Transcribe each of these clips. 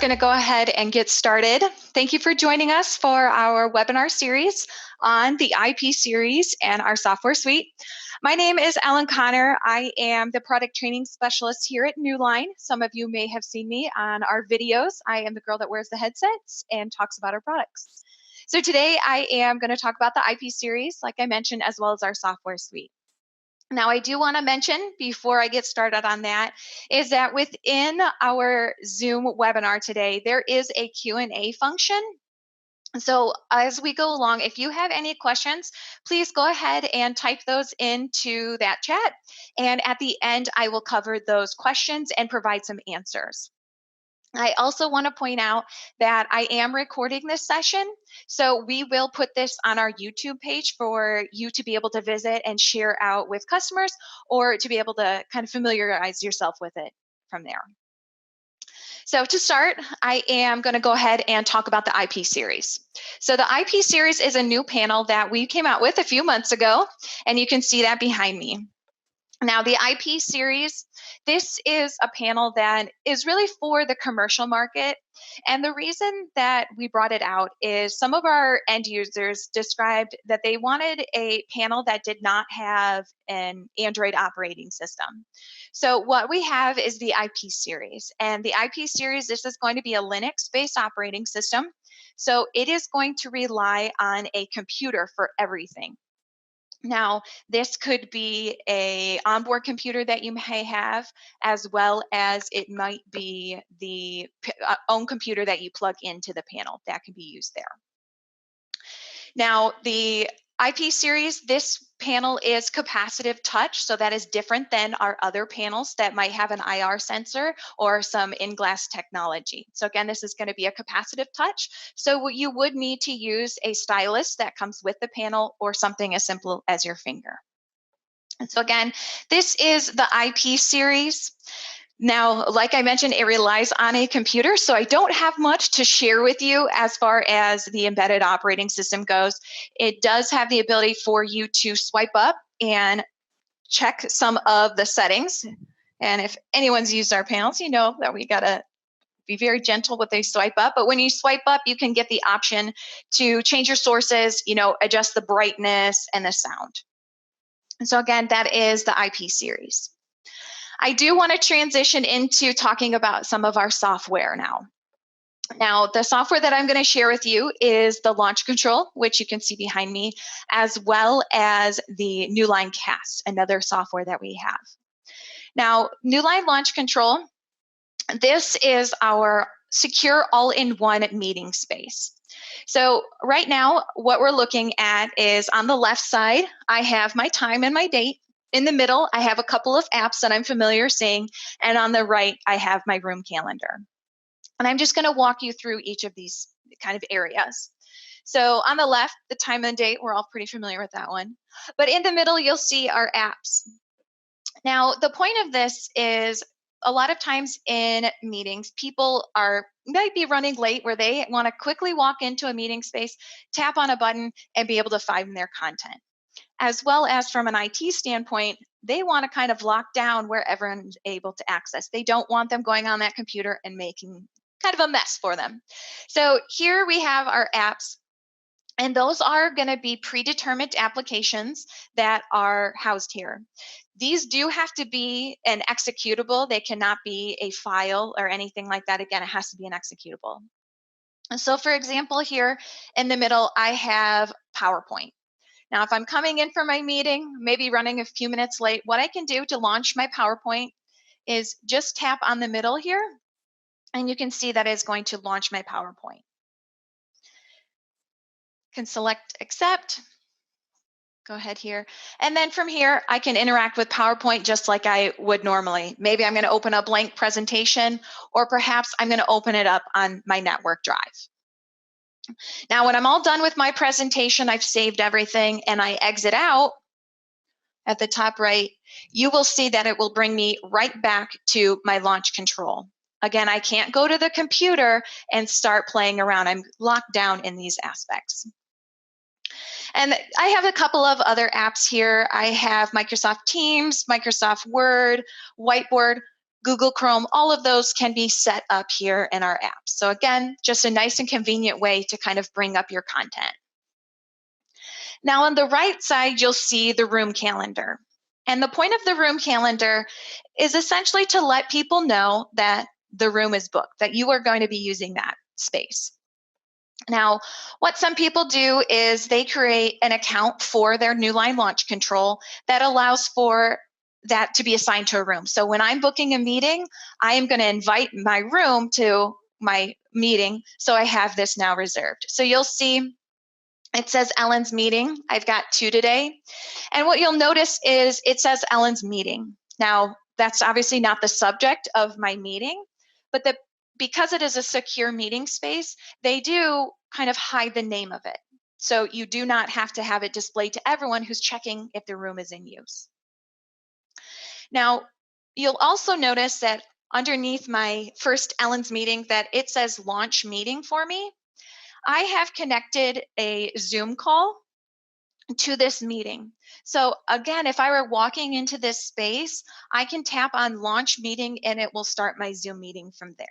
going to go ahead and get started. Thank you for joining us for our webinar series on the IP series and our software suite. My name is Ellen Connor. I am the product training specialist here at Newline. Some of you may have seen me on our videos. I am the girl that wears the headsets and talks about our products. So today I am going to talk about the IP series, like I mentioned, as well as our software suite. Now, I do want to mention before I get started on that is that within our Zoom webinar today, there is a Q&A function. So as we go along, if you have any questions, please go ahead and type those into that chat. And at the end, I will cover those questions and provide some answers. I also want to point out that I am recording this session, so we will put this on our YouTube page for you to be able to visit and share out with customers, or to be able to kind of familiarize yourself with it from there. So to start, I am going to go ahead and talk about the IP series. So the IP series is a new panel that we came out with a few months ago, and you can see that behind me. Now, the IP series, this is a panel that is really for the commercial market. And the reason that we brought it out is some of our end users described that they wanted a panel that did not have an Android operating system. So what we have is the IP series. And the IP series, this is going to be a Linux-based operating system. So it is going to rely on a computer for everything. Now, this could be an onboard computer that you may have, as well as it might be the own computer that you plug into the panel that can be used there. Now, the IP series, this panel is capacitive touch, so that is different than our other panels that might have an IR sensor or some in-glass technology. So again, this is going to be a capacitive touch. So you would need to use a stylus that comes with the panel, or something as simple as your finger. And so again, this is the IP series. Now, like I mentioned, it relies on a computer, so I don't have much to share with you as far as the embedded operating system goes. It does have the ability for you to swipe up and check some of the settings. And if anyone's used our panels, you know that we gotta be very gentle with a swipe up. But when you swipe up, you can get the option to change your sources, adjust the brightness and the sound. And so again, that is the IP series. I do want to transition into talking about some of our software now. Now, the software that I'm going to share with you is the launch control, which you can see behind me, as well as the Newline Cast, another software that we have. Now, Newline Launch Control, this is our secure all-in-one meeting space. So right now, what we're looking at is on the left side, I have my time and my date. In the middle, I have a couple of apps that I'm familiar seeing, and on the right, I have my room calendar. And I'm just going to walk you through each of these kind of areas. So on the left, the time and date, we're all pretty familiar with that one. But in the middle, you'll see our apps. Now, the point of this is a lot of times in meetings, people might be running late where they want to quickly walk into a meeting space, tap on a button, and be able to find their content. As well as from an IT standpoint, they want to kind of lock down where everyone's able to access. They don't want them going on that computer and making kind of a mess for them. So here we have our apps, and those are going to be predetermined applications that are housed here. These do have to be an executable. They cannot be a file or anything like that. Again, it has to be an executable. And so for example, here in the middle, I have PowerPoint. Now, if I'm coming in for my meeting, maybe running a few minutes late, what I can do to launch my PowerPoint is just tap on the middle here, and you can see that it's going to launch my PowerPoint. Can select accept, go ahead here. And then from here, I can interact with PowerPoint just like I would normally. Maybe I'm going to open a blank presentation, or perhaps I'm going to open it up on my network drive. Now, when I'm all done with my presentation, I've saved everything, and I exit out at the top right, you will see that it will bring me right back to my launch control. Again, I can't go to the computer and start playing around. I'm locked down in these aspects. And I have a couple of other apps here. I have Microsoft Teams, Microsoft Word, Whiteboard. Google Chrome, all of those can be set up here in our app. So again, just a nice and convenient way to kind of bring up your content. Now on the right side, you'll see the room calendar. And the point of the room calendar is essentially to let people know that the room is booked, that you are going to be using that space. Now, what some people do is they create an account for their Newline launch control that allows for that to be assigned to a room. So when I'm booking a meeting, I am going to invite my room to my meeting. So I have this now reserved. So you'll see it says Ellen's meeting. I've got 2 today. And what you'll notice is it says Ellen's meeting. Now, that's obviously not the subject of my meeting, but because it is a secure meeting space, they do kind of hide the name of it. So you do not have to have it displayed to everyone who's checking if the room is in use. Now, you'll also notice that underneath my first Ellen's meeting that it says launch meeting for me. I have connected a Zoom call to this meeting. So again, if I were walking into this space, I can tap on launch meeting and it will start my Zoom meeting from there.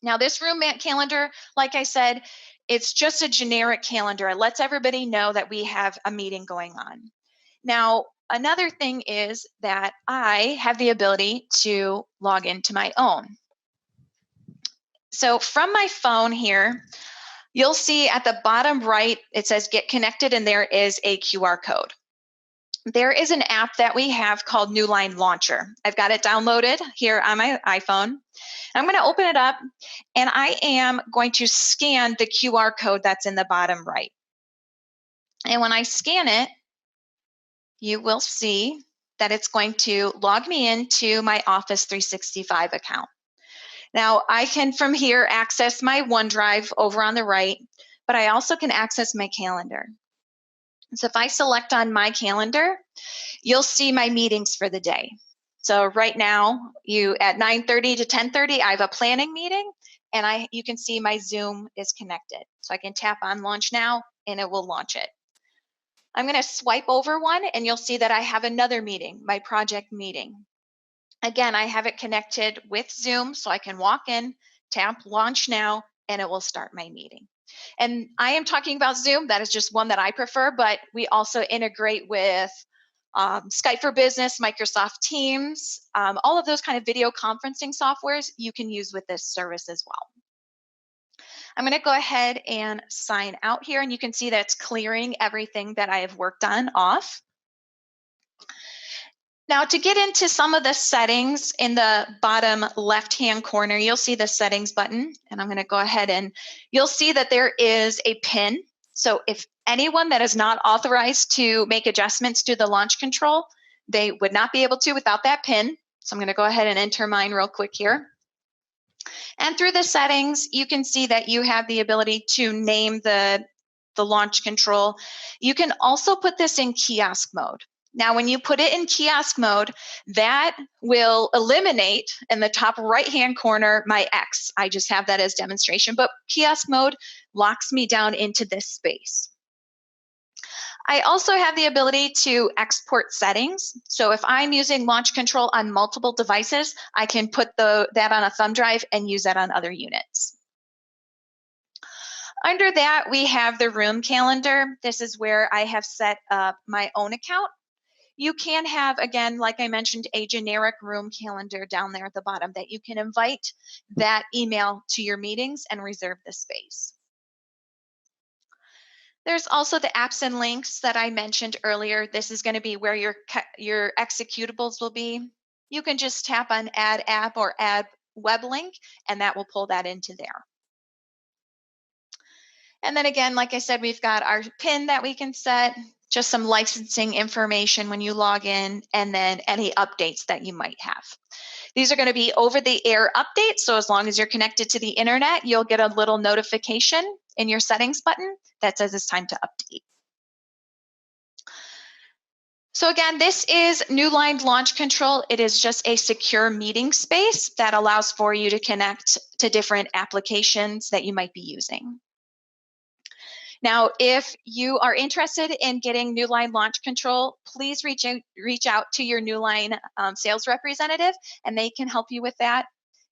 Now this room calendar, like I said, it's just a generic calendar. It lets everybody know that we have a meeting going on. Now, another thing is that I have the ability to log into my own. So from my phone here, you'll see at the bottom right, it says get connected and there is a QR code. There is an app that we have called Newline Launcher. I've got it downloaded here on my iPhone. I'm going to open it up and I am going to scan the QR code that's in the bottom right. And when I scan it, you will see that it's going to log me into my Office 365 account. Now I can from here access my OneDrive over on the right, but I also can access my calendar. So if I select on my calendar, you'll see my meetings for the day. So right now, at 9:30 to 10:30, I have a planning meeting, and you can see my Zoom is connected. So I can tap on Launch Now, and it will launch it. I'm going to swipe over one, and you'll see that I have another meeting, my project meeting. Again, I have it connected with Zoom, so I can walk in, tap Launch Now, and it will start my meeting. And I am talking about Zoom. That is just one that I prefer, but we also integrate with Skype for Business, Microsoft Teams, all of those kind of video conferencing softwares you can use with this service as well. I'm going to go ahead and sign out here, and you can see that it's clearing everything that I have worked on off. Now to get into some of the settings in the bottom left-hand corner, you'll see the settings button, and I'm going to go ahead and you'll see that there is a pin. So if anyone that is not authorized to make adjustments to the launch control, they would not be able to without that pin. So I'm going to go ahead and enter mine real quick here. And through the settings, you can see that you have the ability to name the launch control. You can also put this in kiosk mode. Now, when you put it in kiosk mode, that will eliminate in the top right-hand corner my X. I just have that as demonstration, but kiosk mode locks me down into this space. I also have the ability to export settings. So if I'm using launch control on multiple devices, I can put that on a thumb drive and use that on other units. Under that, we have the room calendar. This is where I have set up my own account. You can have, again, like I mentioned, a generic room calendar down there at the bottom that you can invite that email to your meetings and reserve the space. There's also the apps and links that I mentioned earlier. This is going to be where your executables will be. You can just tap on Add App or Add Web Link, and that will pull that into there. And then again, like I said, we've got our PIN that we can set, just some licensing information when you log in, and then any updates that you might have. These are going to be over-the-air updates, so as long as you're connected to the internet, you'll get a little notification in your settings button that says it's time to update. So again, this is Newline Launch Control. It is just a secure meeting space that allows for you to connect to different applications that you might be using. Now, if you are interested in getting Newline launch control, please reach out to your Newline sales representative, and they can help you with that.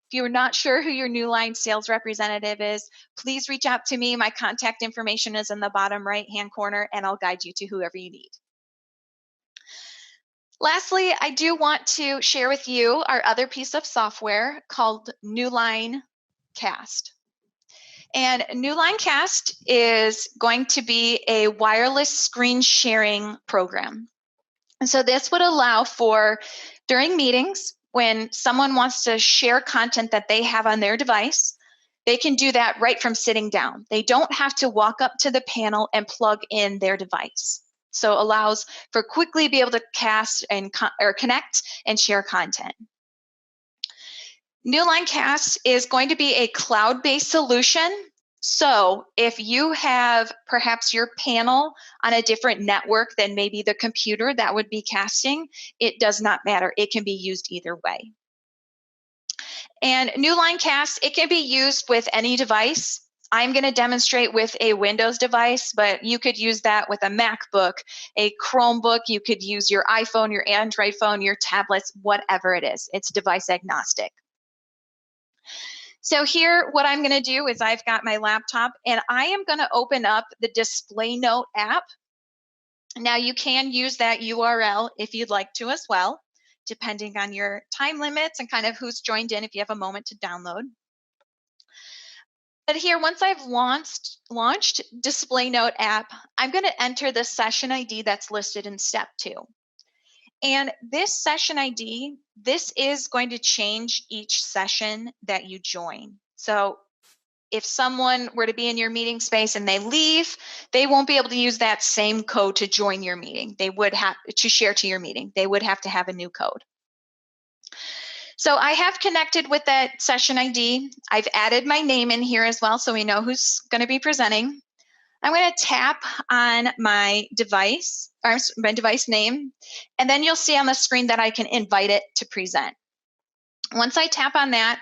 If you're not sure who your Newline sales representative is, please reach out to me. My contact information is in the bottom right-hand corner, and I'll guide you to whoever you need. Lastly, I do want to share with you our other piece of software called Newline Cast. And Newline Cast is going to be a wireless screen sharing program. And so this would allow for, during meetings, when someone wants to share content that they have on their device, they can do that right from sitting down. They don't have to walk up to the panel and plug in their device. So it allows for quickly be able to cast and connect and share content. Newline Cast is going to be a cloud-based solution. So if you have perhaps your panel on a different network than maybe the computer that would be casting, it does not matter. It can be used either way. And Newline Cast, it can be used with any device. I'm going to demonstrate with a Windows device, but you could use that with a MacBook, a Chromebook. You could use your iPhone, your Android phone, your tablets, whatever it is. It's device agnostic. So here, what I'm going to do is I've got my laptop, and I am going to open up the Display Note app. Now, you can use that URL if you'd like to as well, depending on your time limits and kind of who's joined in if you have a moment to download. But here, once I've launched Display Note app, I'm going to enter the session ID that's listed in step 2. And this session ID, this is going to change each session that you join. So if someone were to be in your meeting space and they leave, they won't be able to use that same code to join your meeting. They would have to share to your meeting. They would have to have a new code. So I have connected with that session ID. I've added my name in here as well, so we know who's going to be presenting. I'm going to tap on my device, or my device name, and then you'll see on the screen that I can invite it to present. Once I tap on that,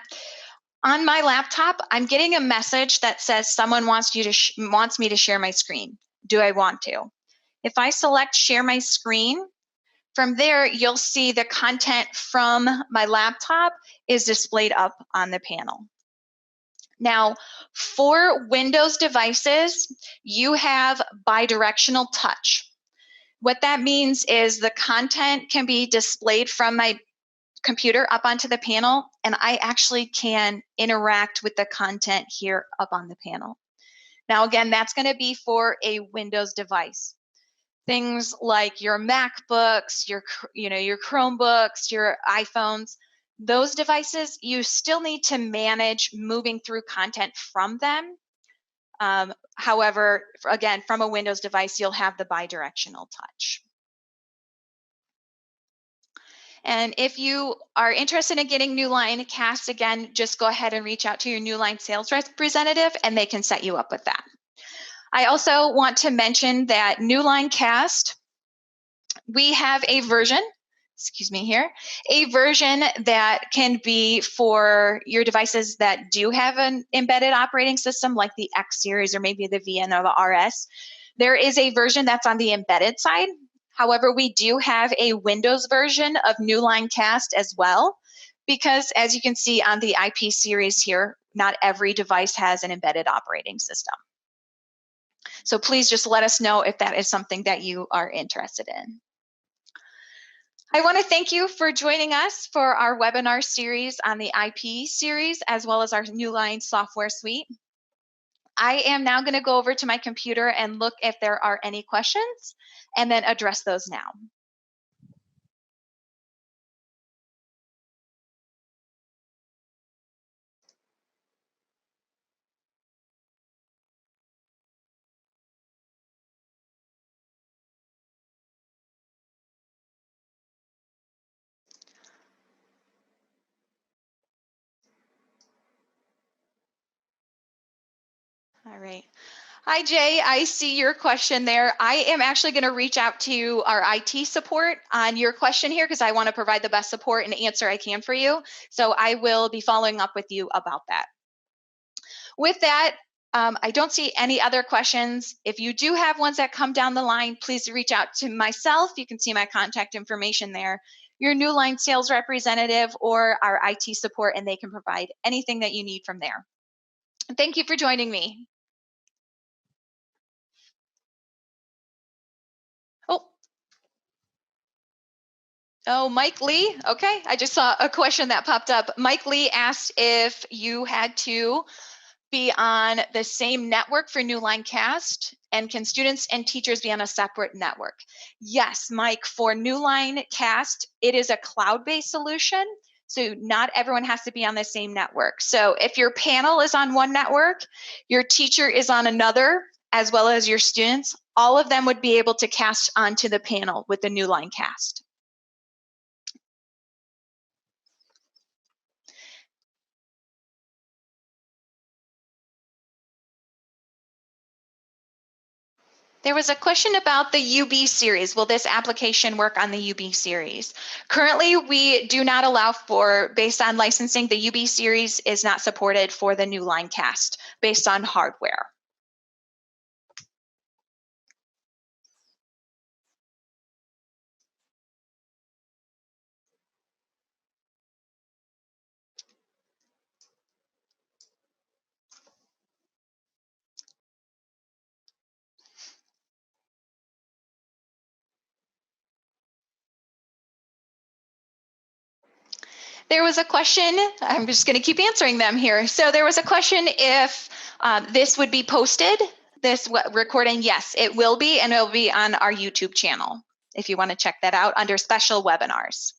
on my laptop, I'm getting a message that says someone wants me to share my screen. Do I want to? If I select share my screen, from there, you'll see the content from my laptop is displayed up on the panel. Now, for Windows devices, you have bidirectional touch. What that means is the content can be displayed from my computer up onto the panel, and I actually can interact with the content here up on the panel. Now, again, that's going to be for a Windows device. Things like your MacBooks, your Chromebooks, your iPhones, those devices, you still need to manage moving through content from them. However, again, from a Windows device, you'll have the bidirectional touch. And if you are interested in getting Newline Cast, again, just go ahead and reach out to your Newline sales representative, and they can set you up with that. I also want to mention that Newline Cast, we have a version, a version that can be for your devices that do have an embedded operating system like the X series or maybe the VN or the RS. There is a version that's on the embedded side. However, we do have a Windows version of Newline Cast as well, because as you can see on the IP series here, not every device has an embedded operating system. So please just let us know if that is something that you are interested in. I want to thank you for joining us for our webinar series on the IP series, as well as our Newline software suite. I am now going to go over to my computer and look if there are any questions, and then address those now. All right. Hi, Jay. I see your question there. I am actually going to reach out to our IT support on your question here because I want to provide the best support and answer I can for you. So I will be following up with you about that. With that, I don't see any other questions. If you do have ones that come down the line, please reach out to myself. You can see my contact information there, your Newline sales representative, or our IT support, and they can provide anything that you need from there. Thank you for joining me. Oh, Mike Lee. Okay, I just saw a question that popped up. Mike Lee asked if you had to be on the same network for Newline Cast, and can students and teachers be on a separate network? Yes, Mike, for Newline Cast, it is a cloud-based solution, so not everyone has to be on the same network. So if your panel is on one network, your teacher is on another, as well as your students, all of them would be able to cast onto the panel with the Newline Cast. There was a question about the UB series. Will this application work on the UB series? Currently, we do not allow for, based on licensing, the UB series is not supported for the Newline Cast based on hardware. There was a question, I'm just going to keep answering them here. So there was a question if this would be posted, this recording. Yes, it will be, and it will be on our YouTube channel if you want to check that out under special webinars.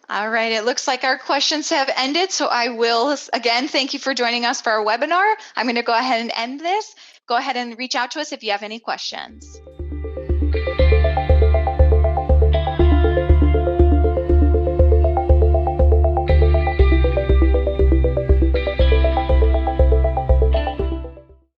All right, it looks like our questions have ended, so I will, again, thank you for joining us for our webinar. I'm going to go ahead and end this. Go ahead and reach out to us if you have any questions.